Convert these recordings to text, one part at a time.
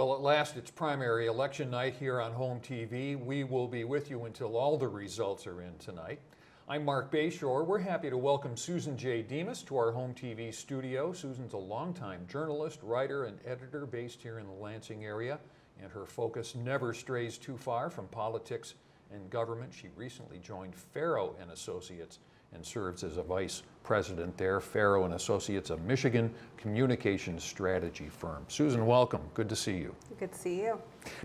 Well, at last, it's primary election night here on HOMTV. We will be with you until all the results are in tonight. I'm Mark Bayshore. We're happy to welcome Susan J. Demas to our HOMTV studio. Susan's a longtime journalist, writer, and editor based here in the Lansing area, and her focus never strays too far from politics and government. She recently joined Farrow and Associates and serves as a vice president there. Farrow and Associates, a Michigan communications strategy firm. Susan, welcome. Good to see you. Good to see you.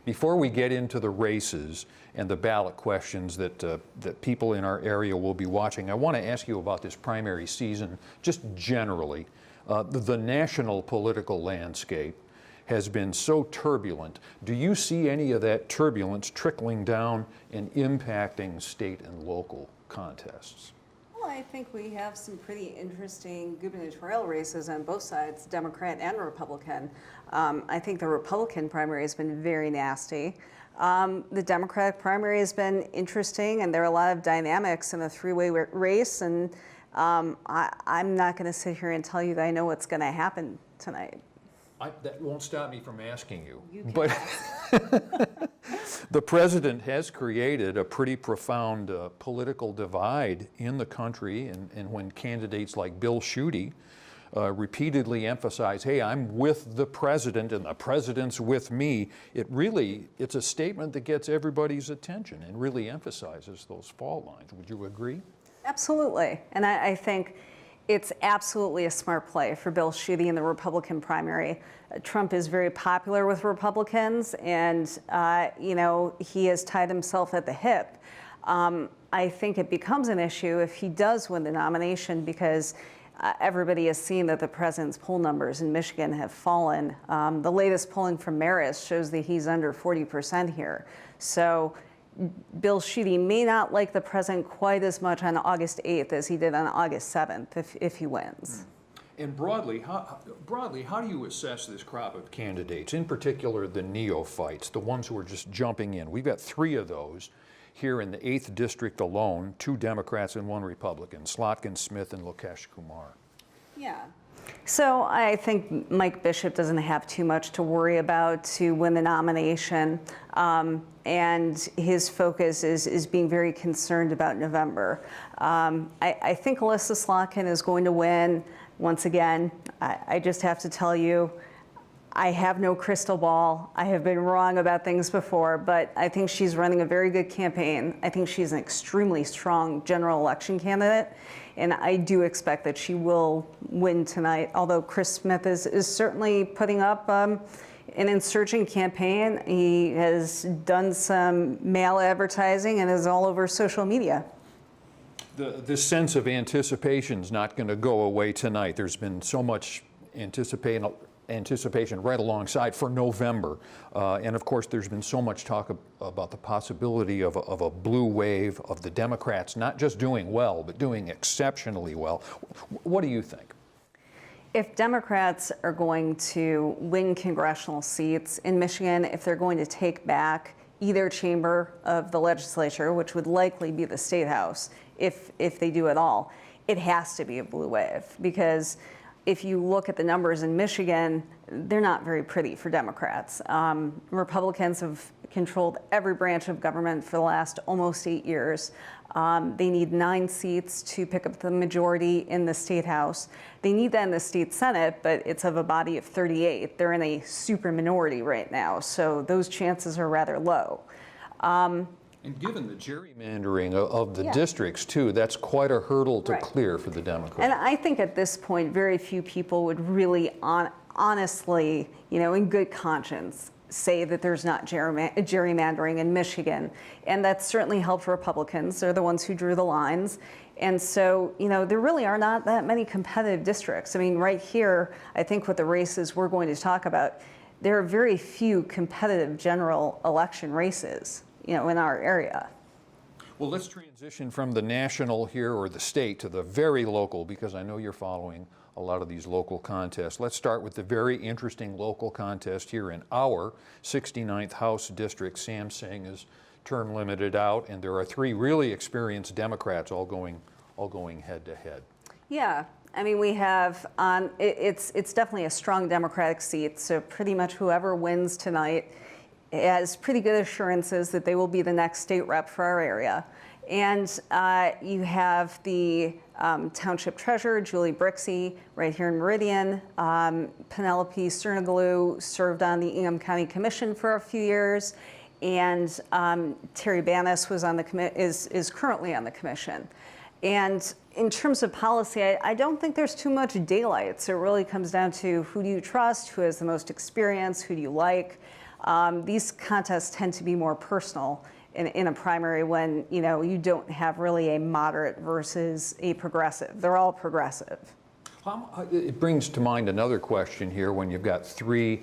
Before we get into the races and the ballot questions that people in our area will be watching, I want to ask you about this primary season, just generally. The national political landscape has been so turbulent. Do you see any of that turbulence trickling down and impacting state and local contests? Well, I think we have some pretty interesting gubernatorial races on both sides, Democrat and Republican. I think the Republican primary has been very nasty. The Democratic primary has been interesting, and there are a lot of dynamics in the three-way race, and I'm not going to sit here and tell you that I know what's going to happen tonight. That won't stop me from asking you. But the president has created a pretty profound political divide in the country, and when candidates like Bill Schuette repeatedly emphasize, hey, I'm with the president and the president's with me, it's a statement that gets everybody's attention and really emphasizes those fault lines. Would you agree? Absolutely. And I think it's absolutely a smart play for Bill Schuette in the Republican primary. Trump is very popular with Republicans, and he has tied himself at the hip. I think it becomes an issue if he does win the nomination, because everybody has seen that the president's poll numbers in Michigan have fallen. The latest polling from Marist shows that he's under 40% here. So Bill Schuette may not like the president quite as much on August 8th as he did on August 7th if he wins. And broadly, how do you assess this crop of candidates, in particular the neophytes, the ones who are just jumping in? We've got 3 of those here in the 8th District alone, 2 Democrats and 1 Republican, Slotkin, Smith, and Lokesh Kumar. Yeah. So I think Mike Bishop doesn't have too much to worry about to win the nomination, and his focus is being very concerned about November. I think Alyssa Slotkin is going to win. Once again, I just have to tell you, I have no crystal ball. I have been wrong about things before, but I think she's running a very good campaign. I think she's an extremely strong general election candidate, and I do expect that she will win tonight, although Chris Smith is certainly putting up an insurgent campaign. He has done some mail advertising and is all over social media. This sense of anticipation is not going to go away tonight. There's been so much anticipation right alongside for November. And of course, there's been so much talk about the possibility of a blue wave of the Democrats not just doing well, but doing exceptionally well. What do you think? If Democrats are going to win congressional seats in Michigan, if they're going to take back either chamber of the legislature, which would likely be the State House, if they do at all, it has to be a blue wave, because if you look at the numbers in Michigan, they're not very pretty for Democrats. Republicans have controlled every branch of government for the last almost 8 years. They need 9 seats to pick up the majority in the State House. They need that in the State Senate, but it's of a body of 38. They're in a super minority right now, so those chances are rather low. And given the gerrymandering of the districts, too, that's quite a hurdle to clear for the Democrats. And I think at this point, very few people would really honestly, in good conscience, say that there's not gerrymandering in Michigan. And that's certainly helped Republicans. They're the ones who drew the lines. And so, there really are not that many competitive districts. I mean, right here, I think with the races we're going to talk about, there are very few competitive general election races, in our area. Well, let's transition from the national here, or the state, to the very local, because I know you're following a lot of these local contests. Let's start with the very interesting local contest here in our 69th House District. Sam Singh is term limited out, and there are 3 really experienced Democrats all going head to head. Yeah, I mean, we have it's definitely a strong Democratic seat. So pretty much whoever wins tonight has pretty good assurances that they will be the next state rep for our area. And you have the township treasurer, Julie Brixey, right here in Meridian. Penelope Cernoglu served on the Ingham County Commission for a few years. And Terry Banas was on the is currently on the commission. And in terms of policy, I don't think there's too much daylight. So it really comes down to who do you trust, who has the most experience, who do you like. These contests tend to be more personal in a primary when you don't have really a moderate versus a progressive. They're all progressive. It brings to mind another question here when you've got three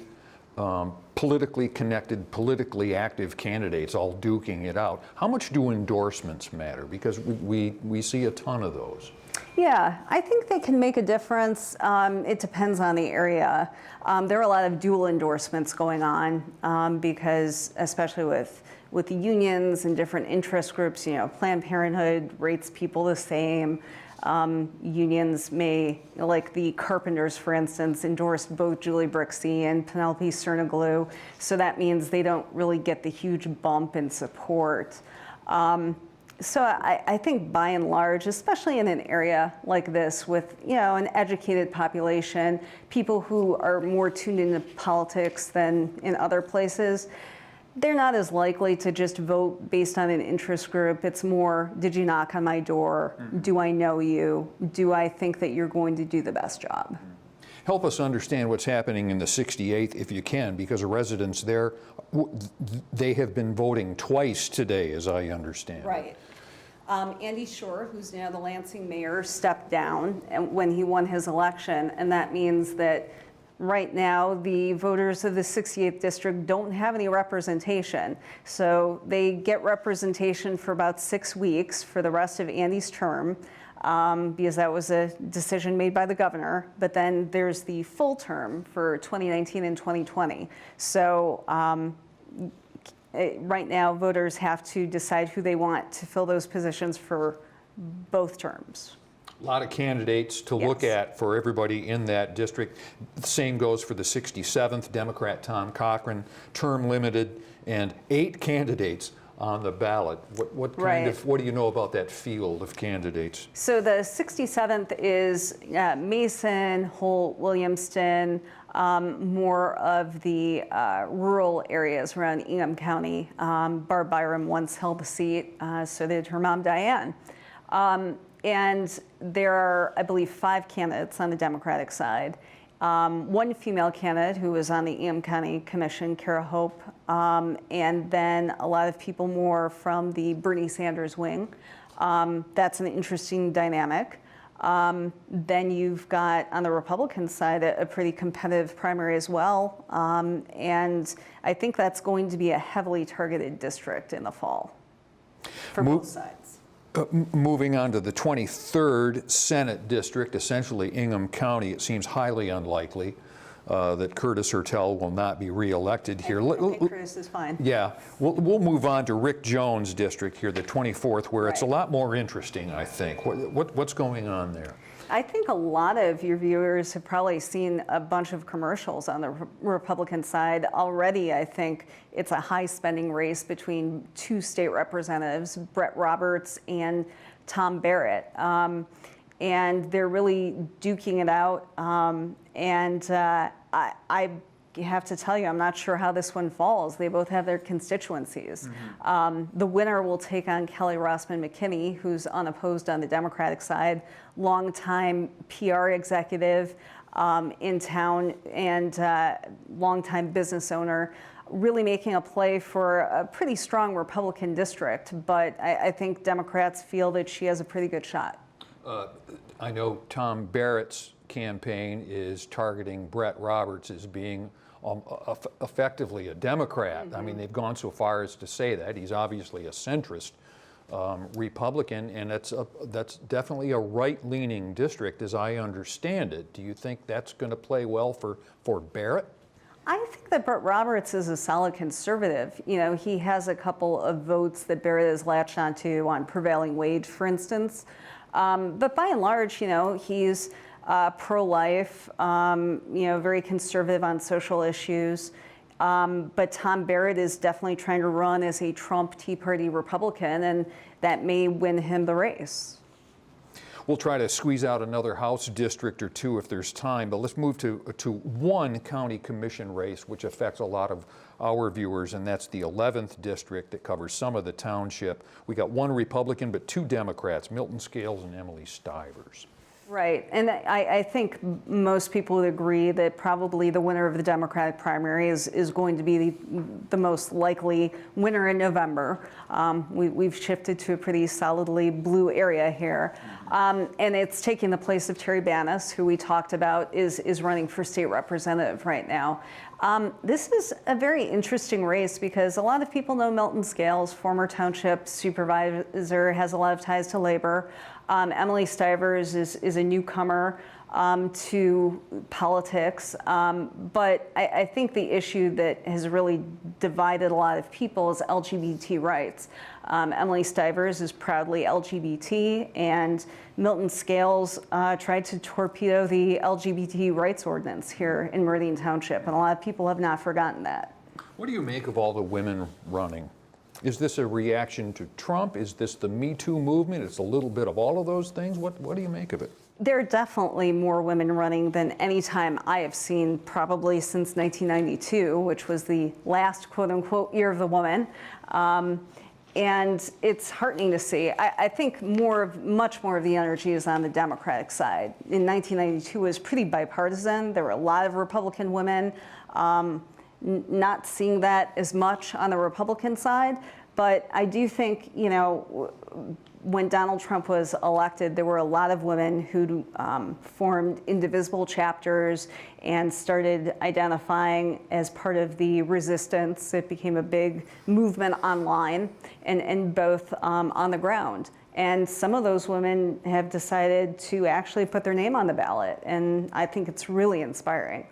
politically connected, politically active candidates all duking it out. How much do endorsements matter? Because we see a ton of those. Yeah, I think they can make a difference. It depends on the area. There are a lot of dual endorsements going on because, especially with the unions and different interest groups, Planned Parenthood rates people the same. Unions may, like the carpenters, for instance, endorsed both Julie Brixey and Penelope Cernoglu. So that means they don't really get the huge bump in support. So I think by and large, especially in an area like this with an educated population, people who are more tuned into politics than in other places, they're not as likely to just vote based on an interest group. It's more, did you knock on my door? Do I know you? Do I think that you're going to do the best job? Help us understand what's happening in the 68th, if you can, because the residents there, they have been voting twice today, as I understand. Right. Andy Shore, who's now the Lansing mayor, stepped down when he won his election, and that means that right now the voters of the 68th district don't have any representation. So they get representation for about 6 weeks for the rest of Andy's term, because that was a decision made by the governor. But then there's the full term for 2019 and 2020. So right now, voters have to decide who they want to fill those positions for both terms. A lot of candidates to look at for everybody in that district. The same goes for the 67th, Democrat Tom Cochran, term limited, and 8 candidates on the ballot. What do you know about that field of candidates? So the 67th is Mason, Holt, Williamston, more of the rural areas around Ingham County. Barb Byram once held the seat, so did her mom, Diane. And there are, I believe, 5 candidates on the Democratic side. 1 female candidate who was on the Ingham County Commission, Kara Hope, and then a lot of people more from the Bernie Sanders wing. That's an interesting dynamic. Then you've got, on the Republican side, a pretty competitive primary as well. And I think that's going to be a heavily targeted district in the fall for both sides. Moving on to the 23rd Senate District, essentially Ingham County, it seems highly unlikely that Curtis Hertel will not be reelected here. I think Curtis is fine. Yeah, we'll move on to Rick Jones' district here, the 24th, where it's a lot more interesting, I think. What's going on there? I think a lot of your viewers have probably seen a bunch of commercials on the Republican side. Already, I think it's a high spending race between 2 state representatives, Brett Roberts and Tom Barrett. And they're really duking it out. I have to tell you, I'm not sure how this one falls. They both have their constituencies. The winner will take on Kelly Rossman McKinney, who's unopposed on the Democratic side, longtime PR executive in town and longtime business owner, really making a play for a pretty strong Republican district. But I think Democrats feel that she has a pretty good shot. I know Tom Barrett's campaign is targeting Brett Roberts as being effectively a Democrat. I mean, they've gone so far as to say that. He's obviously a centrist Republican, and that's definitely a right-leaning district as I understand it. Do you think that's going to play well for Barrett? I think that Brett Roberts is a solid conservative. He has a couple of votes that Barrett has latched onto on prevailing wage, for instance. But by and large, he's pro-life, very conservative on social issues. But Tom Barrett is definitely trying to run as a Trump Tea Party Republican, and that may win him the race. We'll try to squeeze out another House district or two if there's time, but let's move to one county commission race, which affects a lot of our viewers, and that's the 11th district that covers some of the township. We got one Republican, but two Democrats, Milton Scales and Emily Stivers. Right, and I think most people would agree that probably the winner of the Democratic primary is going to be the most likely winner in November. We've shifted to a pretty solidly blue area here. And it's taking the place of Terry Bannis, who we talked about is running for state representative right now. This is a very interesting race because a lot of people know Milton Scales, former township supervisor, has a lot of ties to labor. Emily Stivers is a newcomer to politics, but I think the issue that has really divided a lot of people is LGBT rights. Emily Stivers is proudly LGBT, and Milton Scales tried to torpedo the LGBT rights ordinance here in Meridian Township, and a lot of people have not forgotten that. What do you make of all the women running? Is this a reaction to Trump? Is this the Me Too movement? It's a little bit of all of those things. What do you make of it? There are definitely more women running than any time I have seen, probably since 1992, which was the last quote-unquote year of the woman. And it's heartening to see. I think much more of the energy is on the Democratic side. In 1992, it was pretty bipartisan. There were a lot of Republican women. Not seeing that as much on the Republican side, but I do think, when Donald Trump was elected, there were a lot of women who formed indivisible chapters and started identifying as part of the resistance. It became a big movement online and both on the ground. And some of those women have decided to actually put their name on the ballot, and I think it's really inspiring.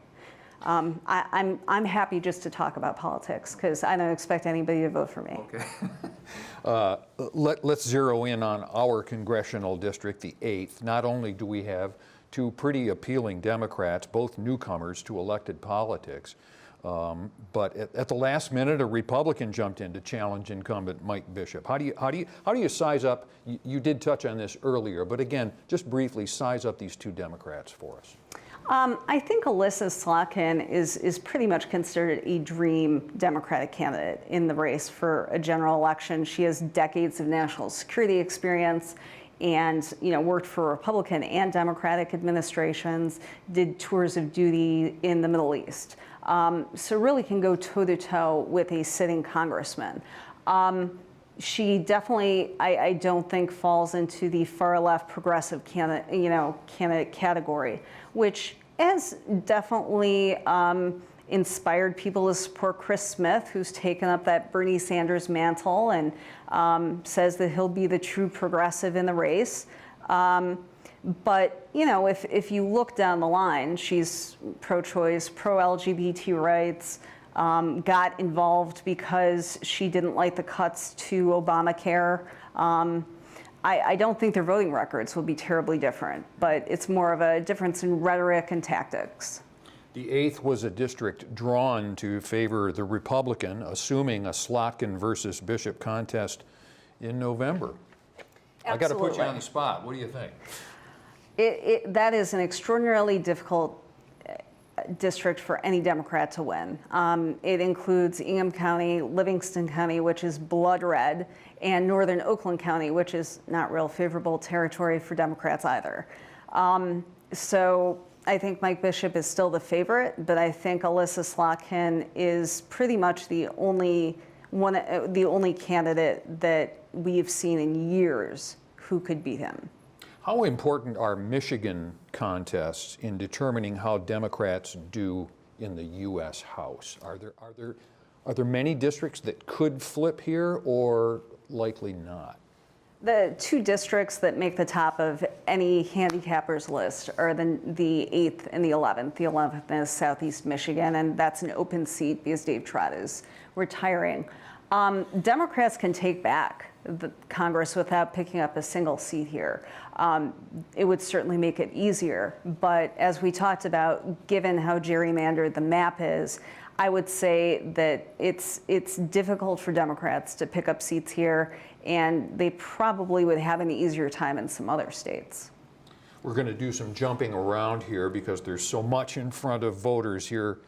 I'm happy just to talk about politics because I don't expect anybody to vote for me. Okay. Let's zero in on our congressional district, the 8th. Not only do we have two pretty appealing Democrats, both newcomers to elected politics, but at the last minute, a Republican jumped in to challenge incumbent Mike Bishop. How do you size up? You did touch on this earlier, but again, just briefly size up these two Democrats for us. I think Alyssa Slotkin is pretty much considered a dream Democratic candidate in the race for a general election. She has decades of national security experience and worked for Republican and Democratic administrations, did tours of duty in the Middle East. So really can go toe-to-toe with a sitting congressman. She definitely, I don't think, falls into the far-left progressive candidate category, which has definitely inspired people to support Chris Smith, who's taken up that Bernie Sanders mantle and says that he'll be the true progressive in the race. But if you look down the line, she's pro-choice, pro-LGBT rights. Got involved because she didn't like the cuts to Obamacare. I don't think their voting records will be terribly different, but it's more of a difference in rhetoric and tactics. The 8th was a district drawn to favor the Republican, assuming a Slotkin versus Bishop contest in November. Absolutely. I got to put you on the spot. What do you think? That is an extraordinarily difficult district for any Democrat to win. It includes Ingham County, Livingston County, which is blood red, and northern Oakland County, which is not real favorable territory for Democrats either. So I think Mike Bishop is still the favorite, but I think Alyssa Slotkin is pretty much the only candidate that we've seen in years who could beat him. How important are Michigan contests in determining how Democrats do in the U.S. House? Are there many districts that could flip here, or likely not? The two districts that make the top of any handicappers list are the 8th and the 11th. The 11th is Southeast Michigan, and that's an open seat because Dave Trott is retiring. Democrats can take back the Congress without picking up a single seat here. It would certainly make it easier. But as we talked about, given how gerrymandered the map is, I would say that it's difficult for Democrats to pick up seats here, and they probably would have an easier time in some other states. We're going to do some jumping around here because there's so much in front of voters here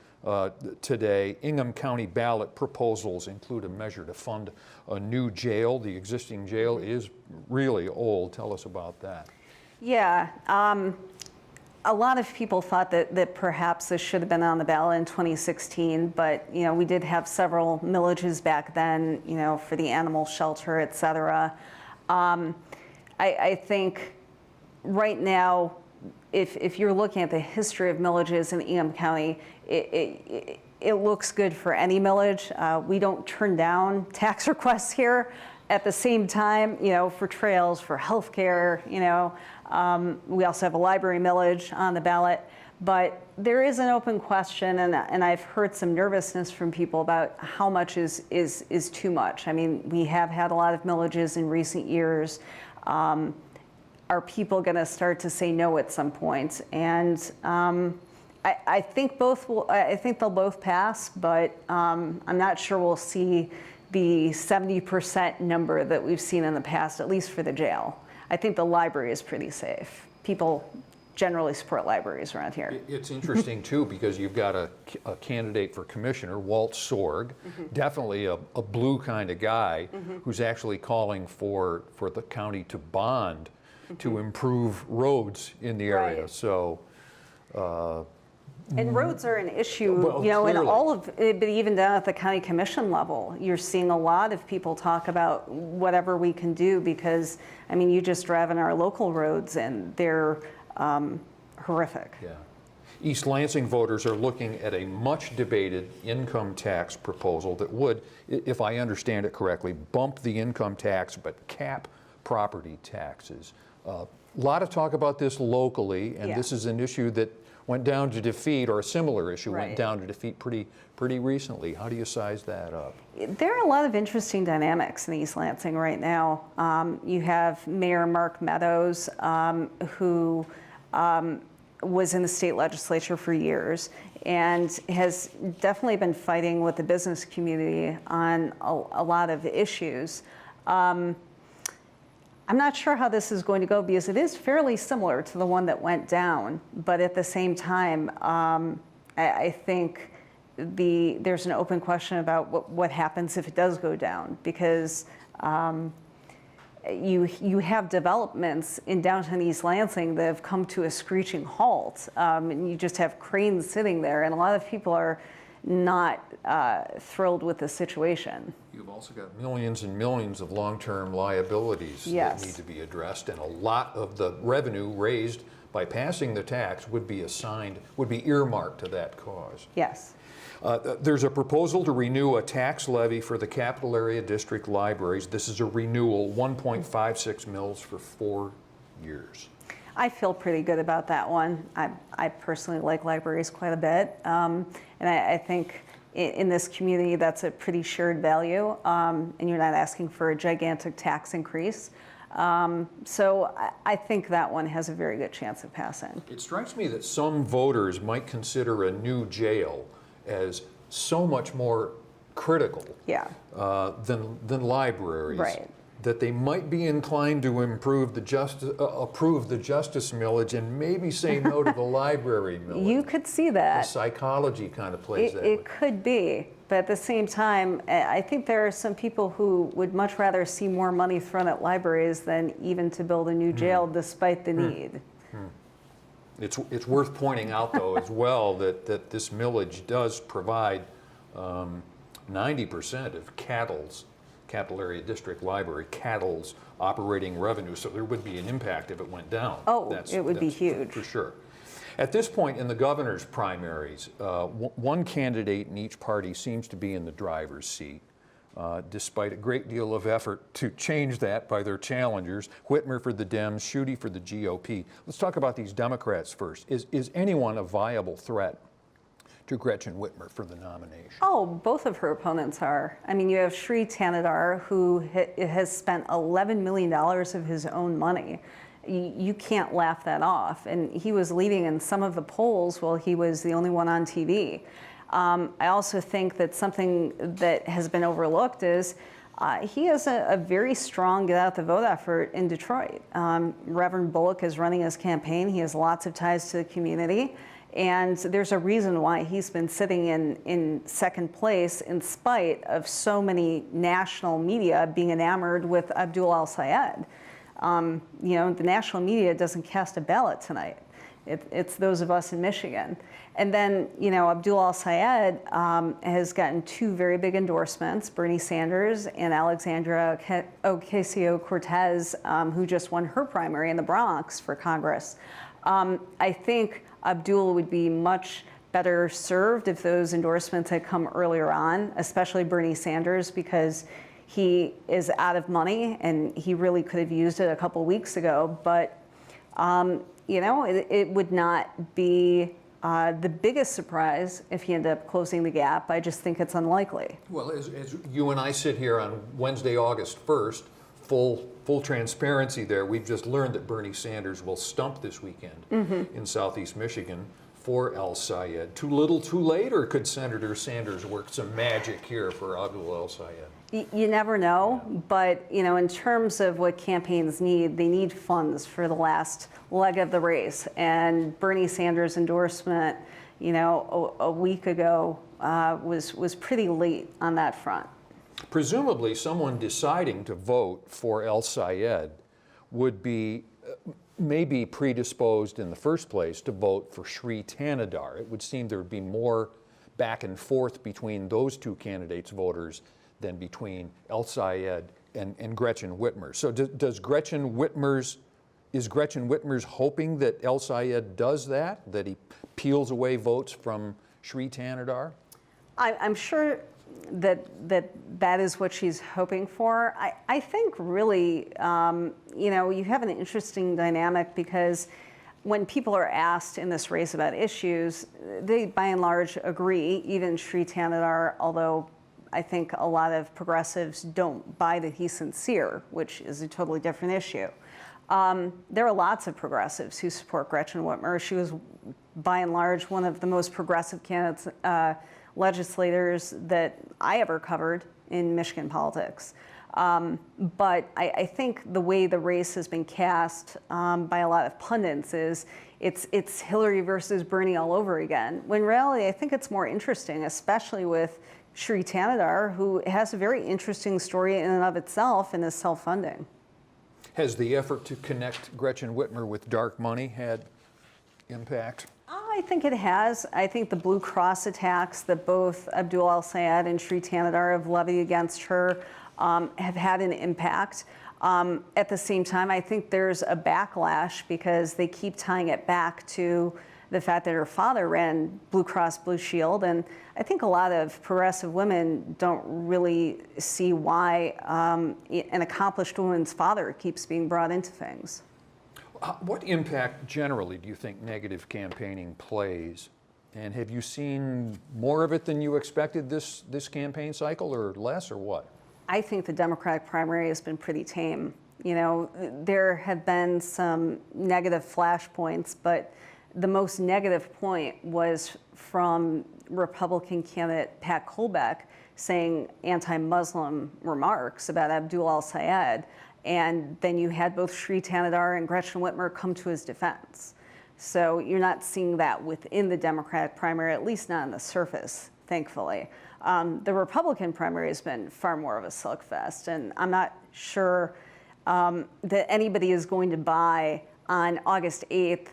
today. Ingham County ballot proposals include a measure to fund a new jail. The existing jail is really old. Tell us about that. Yeah. A lot of people thought that perhaps this should have been on the ballot in 2016, but we did have several millages back then, for the animal shelter, et cetera. I think right now, if you're looking at the history of millages in Ingham County, it looks good for any millage. We don't turn down tax requests here. At the same time, for trails, for healthcare, we also have a library millage on the ballot. But there is an open question, and I've heard some nervousness from people about how much is too much. I mean, we have had a lot of millages in recent years. Are people going to start to say no at some point? And I think both will. I think they'll both pass, but I'm not sure we'll see the 70% number that we've seen in the past, at least for the jail. I think the library is pretty safe. People generally support libraries around here. It's interesting too, because you've got a candidate for commissioner, Walt Sorg, definitely a blue kind of guy, who's actually calling for the county to bond to improve roads in the area. Right. So. And roads are an issue, in clearly. all of it, but even down at the county commission level, you're seeing a lot of people talk about whatever we can do, because, I mean, you just drive on our local roads and they're horrific. Yeah. East Lansing voters are looking at a much debated income tax proposal that would, if I understand it correctly, bump the income tax but cap property taxes. A lot of talk about this locally, and this is an issue that went down to defeat, or a similar issue went down to defeat pretty recently. How do you size that up? There are a lot of interesting dynamics in East Lansing right now. You have Mayor Mark Meadows, who was in the state legislature for years and has definitely been fighting with the business community on a lot of issues. I'm not sure how this is going to go, because it is fairly similar to the one that went down, but at the same time, I think there's an open question about what happens if it does go down, because you have developments in downtown East Lansing that have come to a screeching halt, and you just have cranes sitting there, and a lot of people are not thrilled with the situation. You've also got millions and millions of long-term liabilities that need to be addressed, and a lot of the revenue raised by passing the tax would be earmarked to that cause. Yes. There's a proposal to renew a tax levy for the capital area district libraries. This is a renewal, 1.56 mils for 4 years. I feel pretty good about that one. I personally like libraries quite a bit, and I think in this community that's a pretty shared value, and you're not asking for a gigantic tax increase. So I think that one has a very good chance of passing. It strikes me that some voters might consider a new jail as so much more critical than libraries. Right. That they might be inclined to approve the justice millage and maybe say no to the library millage. You could see that. The psychology kind of plays that. It could be, but at the same time, I think there are some people who would much rather see more money thrown at libraries than even to build a new jail, despite the need. It's worth pointing out, though, as well, that this millage does provide 90% of Capital Area District Library, CATL's operating revenue, so there would be an impact if it went down. Oh, it would be huge. For sure. At this point in the governor's primaries, one candidate in each party seems to be in the driver's seat, despite a great deal of effort to change that by their challengers. Whitmer for the Dems, Schuette for the GOP. Let's talk about these Democrats first. Is anyone a viable threat to Gretchen Whitmer for the nomination? Oh, both of her opponents are. I mean, you have Sri Tanadar, who has spent $11 million of his own money. You can't laugh that off. And he was leading in some of the polls while he was the only one on TV. I also think that something that has been overlooked is he has a very strong get out the vote effort in Detroit. Reverend Bullock is running his campaign. He has lots of ties to the community. And there's a reason why he's been sitting in second place in spite of so many national media being enamored with Abdul al-Sayed. You know, the national media doesn't cast a ballot tonight. It's those of us in Michigan. And then, you know, Abdul al-Sayed has gotten two very big endorsements, Bernie Sanders and Alexandria Ocasio-Cortez, who just won her primary in the Bronx for Congress. I think Abdul would be much better served if those endorsements had come earlier on, especially Bernie Sanders, because he is out of money and he really could have used it a couple weeks ago. But, you know, it would not be the biggest surprise if he ended up closing the gap. I just think it's unlikely. Well, as you and I sit here on Wednesday, August 1st, full transparency there, we've just learned that Bernie Sanders will stump this weekend in Southeast Michigan for al-Sayed. Too little, too late, or could Senator Sanders work some magic here for Abdul al-Sayed? You never know, but you know, in terms of what campaigns need, they need funds for the last leg of the race. And Bernie Sanders' endorsement, you know, a week ago was pretty late on that front. Presumably, someone deciding to vote for al-Sayed would be maybe predisposed in the first place to vote for Sri Tanadar. It would seem there would be more back and forth between those two candidates' voters than between al-Sayed and Gretchen Whitmer. So is Gretchen Whitmer's hoping that al-Sayed does that that he peels away votes from Sri Tanadar? I'm sure that is what she's hoping for. I think really, you know, you have an interesting dynamic because when people are asked in this race about issues, they by and large agree, even Sri Tanadar, although I think a lot of progressives don't buy that he's sincere, which is a totally different issue. There are lots of progressives who support Gretchen Whitmer. She was by and large one of the most progressive candidates, legislators that I ever covered in Michigan politics. But I think the way the race has been cast by a lot of pundits is it's Hillary versus Bernie all over again. When in reality, I think it's more interesting, especially with Sri Tanadar, who has a very interesting story in and of itself and is self-funding. Has the effort to connect Gretchen Whitmer with dark money had impact? I think it has. I think the Blue Cross attacks that both Abdul al-Sayed and Sri Tanadar have levied against her have had an impact. At the same time, I think there's a backlash because they keep tying it back to the fact that her father ran Blue Cross Blue Shield. And I think a lot of progressive women don't really see why an accomplished woman's father keeps being brought into things. What impact generally do you think negative campaigning plays? And have you seen more of it than you expected this campaign cycle, or less, or what? I think the Democratic primary has been pretty tame. You know, there have been some negative flashpoints, but the most negative point was from Republican candidate Pat Kolbeck saying anti-Muslim remarks about Abdul al-Sayed. And then you had both Sri Tanadar and Gretchen Whitmer come to his defense. So you're not seeing that within the Democratic primary, at least not on the surface, thankfully. The Republican primary has been far more of a slugfest, and I'm not sure that anybody is going to buy on August 8th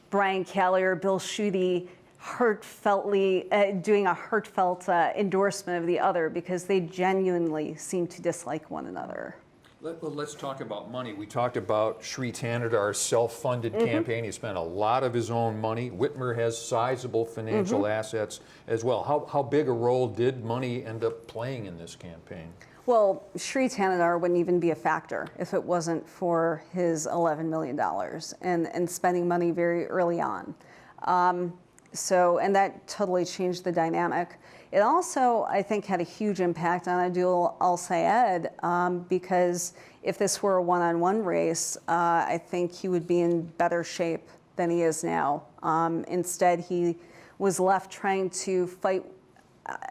Brian Callier, Bill Schuette doing a heartfelt endorsement of the other because they genuinely seem to dislike one another. Let's talk about money. We talked about Sri Tanadar's self-funded campaign. He spent a lot of his own money. Whitmer has sizable financial assets as well. How big a role did money end up playing in this campaign? Well, Sri Tanadar wouldn't even be a factor if it wasn't for his $11 million and spending money very early on. And that totally changed the dynamic. It also, I think, had a huge impact on Abdul al-Sayed because if this were a one-on-one race, I think he would be in better shape than he is now. Instead, he was left trying to fight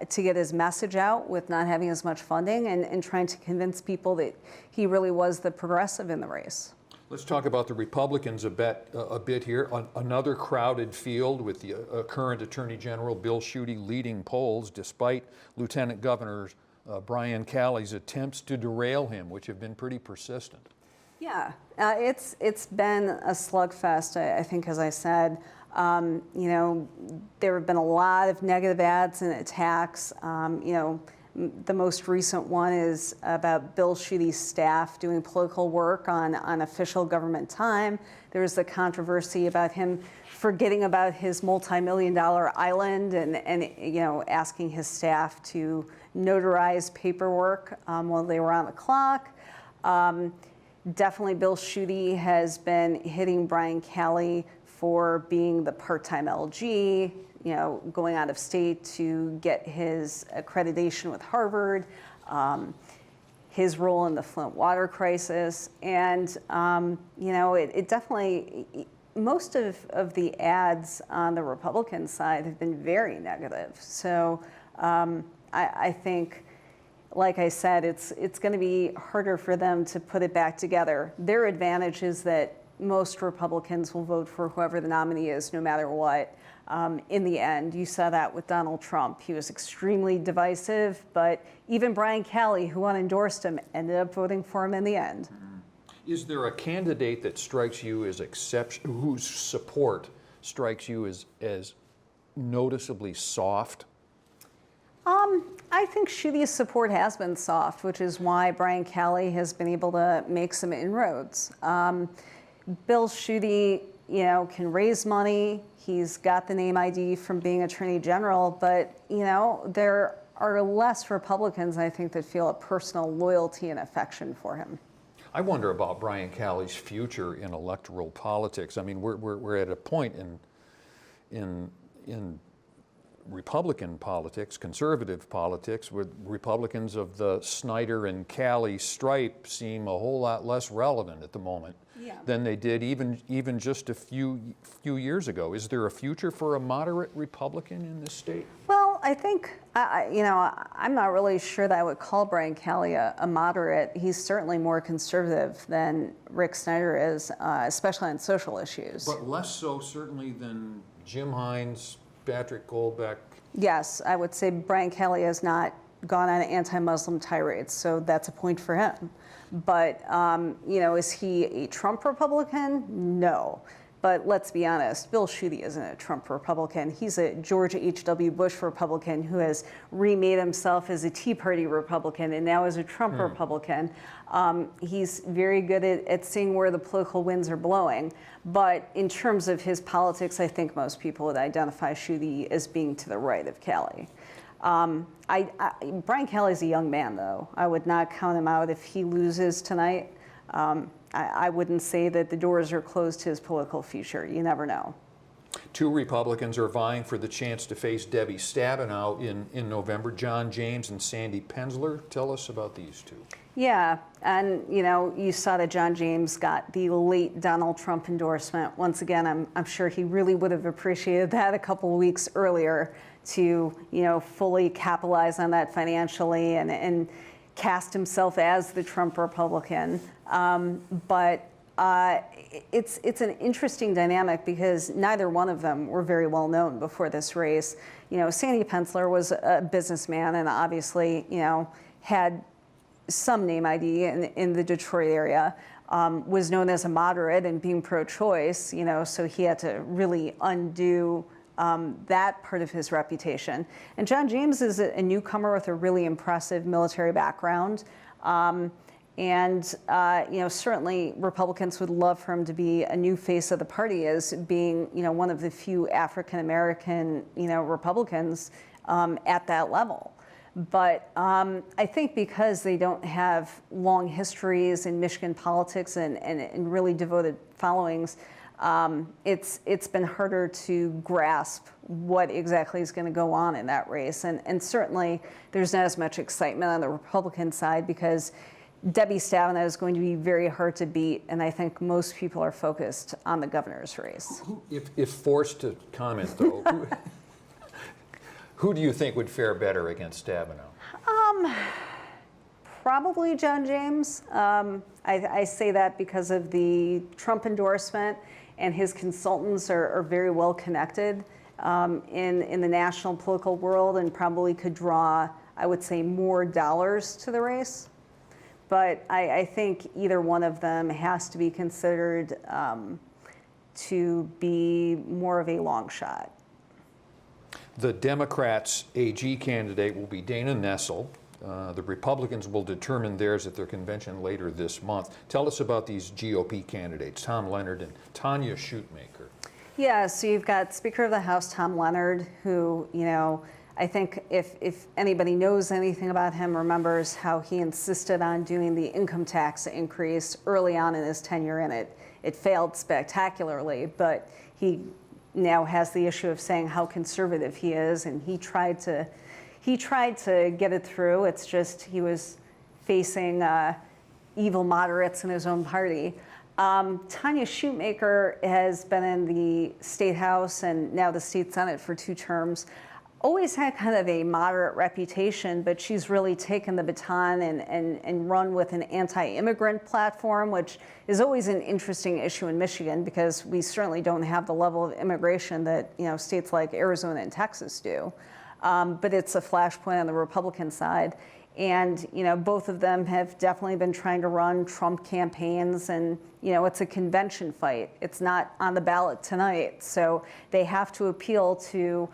to get his message out with not having as much funding and trying to convince people that he really was the progressive in the race. Let's talk about the Republicans a bit here. Another crowded field with the current Attorney General Bill Schuette leading polls, despite Lieutenant Governor Brian Calley's attempts to derail him, which have been pretty persistent. Yeah, it's been a slugfest. I think, as I said, there have been a lot of negative ads and attacks. The most recent one is about Bill Schuette's staff doing political work on official government time. There was the controversy about him forgetting about his multi-million-dollar island and asking his staff to notarize paperwork while they were on the clock. Definitely Bill Schuette has been hitting Brian Calley for being the part-time LG, going out of state to get his accreditation with Harvard, his role in the Flint water crisis. And, it definitely, most of the ads on the Republican side have been very negative. So I think, like I said, it's going to be harder for them to put it back together. Their advantage is that most Republicans will vote for whoever the nominee is, no matter what. In the end, you saw that with Donald Trump. He was extremely divisive, but even Brian Calley, who unendorsed him, ended up voting for him in the end. Is there a candidate that strikes you as whose support strikes you as noticeably soft? I think Schuette's support has been soft, which is why Brian Calley has been able to make some inroads. Bill Schuette, can raise money. He's got the name ID from being Attorney General, but, there are less Republicans, I think, that feel a personal loyalty and affection for him. I wonder about Brian Calley's future in electoral politics. I mean, we're at a point in Republican politics, conservative politics, where Republicans of the Snyder and Calley stripe seem a whole lot less relevant at the moment than they did even just a few years ago. Is there a future for a moderate Republican in this state? Well, I think, I'm not really sure that I would call Brian Calley a moderate. He's certainly more conservative than Rick Snyder is, especially on social issues. But less so certainly than Jim Hines, Patrick Goldbeck. Yes, I would say Brian Calley has not gone on anti-Muslim tirades, so that's a point for him. But, is he a Trump Republican? No. But let's be honest, Bill Schuette isn't a Trump Republican. He's a George H.W. Bush Republican who has remade himself as a Tea Party Republican and now is a Trump Republican. He's very good at seeing where the political winds are blowing. But in terms of his politics, I think most people would identify Schuette as being to the right of Calley. Brian Calley's a young man, though. I would not count him out if he loses tonight. I wouldn't say that the doors are closed to his political future. You never know. Two Republicans are vying for the chance to face Debbie Stabenow in November. John James and Sandy Penzler. Tell us about these two. Yeah, and you saw that John James got the late Donald Trump endorsement. Once again, I'm sure he really would have appreciated that a couple of weeks earlier to fully capitalize on that financially and cast himself as the Trump Republican. But it's an interesting dynamic because neither one of them were very well known before this race. Sandy Penzler was a businessman and obviously, had some name ID in the Detroit area, was known as a moderate and being pro-choice, so he had to really undo that part of his reputation. And John James is a newcomer with a really impressive military background. Certainly Republicans would love for him to be a new face of the party as being, one of the few African-American, Republicans at that level. But I think because they don't have long histories in Michigan politics and really devoted followings, it's been harder to grasp what exactly is going to go on in that race. And certainly there's not as much excitement on the Republican side because Debbie Stabenow is going to be very hard to beat, and I think most people are focused on the governor's race. If forced to comment, though, who do you think would fare better against Stabenow? Probably John James. I say that because of the Trump endorsement, and his consultants are very well connected in the national political world and probably could draw, I would say, more dollars to the race. But I think either one of them has to be considered to be more of a long shot. The Democrats' AG candidate will be Dana Nessel. The Republicans will determine theirs at their convention later this month. Tell us about these GOP candidates, Tom Leonard and Tanya Shootmaker. Yeah, so you've got Speaker of the House Tom Leonard, who, you know, I think if anybody knows anything about him, remembers how he insisted on doing the income tax increase early on in his tenure, and it failed spectacularly, but he now has the issue of saying how conservative he is, and he tried to get it through. It's just he was facing evil moderates in his own party. Tanya Shootmaker has been in the State House and now the State Senate for 2 terms. Always had kind of a moderate reputation, but she's really taken the baton and run with an anti-immigrant platform, which is always an interesting issue in Michigan because we certainly don't have the level of immigration that, you know, states like Arizona and Texas do. But it's a flashpoint on the Republican side. And, you know, both of them have definitely been trying to run Trump campaigns, and, you know, it's a convention fight. It's not on the ballot tonight. So they have to appeal to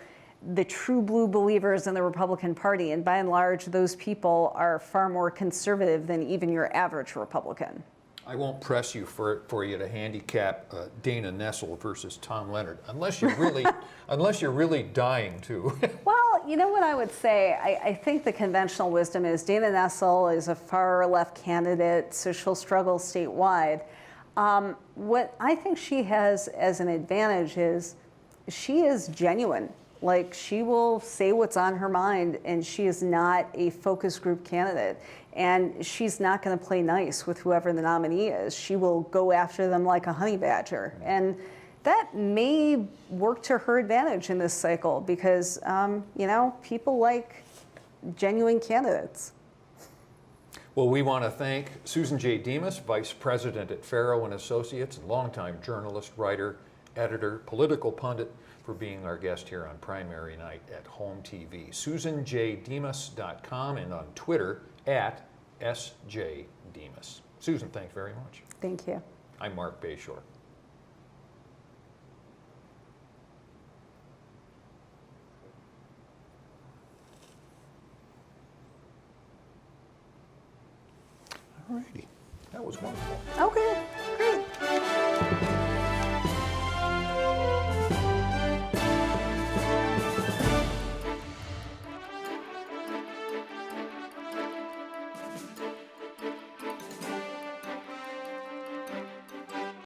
the true blue believers in the Republican Party. And by and large, those people are far more conservative than even your average Republican. I won't press you for you to handicap Dana Nessel versus Tom Leonard, unless you're really dying to. Well, you know what I would say? I think the conventional wisdom is Dana Nessel is a far left candidate, so she'll struggle statewide. What I think she has as an advantage is she is genuine. Like, she will say what's on her mind, and she is not a focus group candidate. And she's not going to play nice with whoever the nominee is. She will go after them like a honey badger. And that may work to her advantage in this cycle because, you know, people like genuine candidates. Well, we want to thank Susan J. Demas, Vice President at Farrow & Associates, and longtime journalist, writer, editor, political pundit, for being our guest here on Primary Night at HOMTV. SusanJDemas.com and on Twitter at SJDemas. Susan, thanks very much. Thank you. I'm Mark Bayshore. All righty. That was wonderful. Okay, great.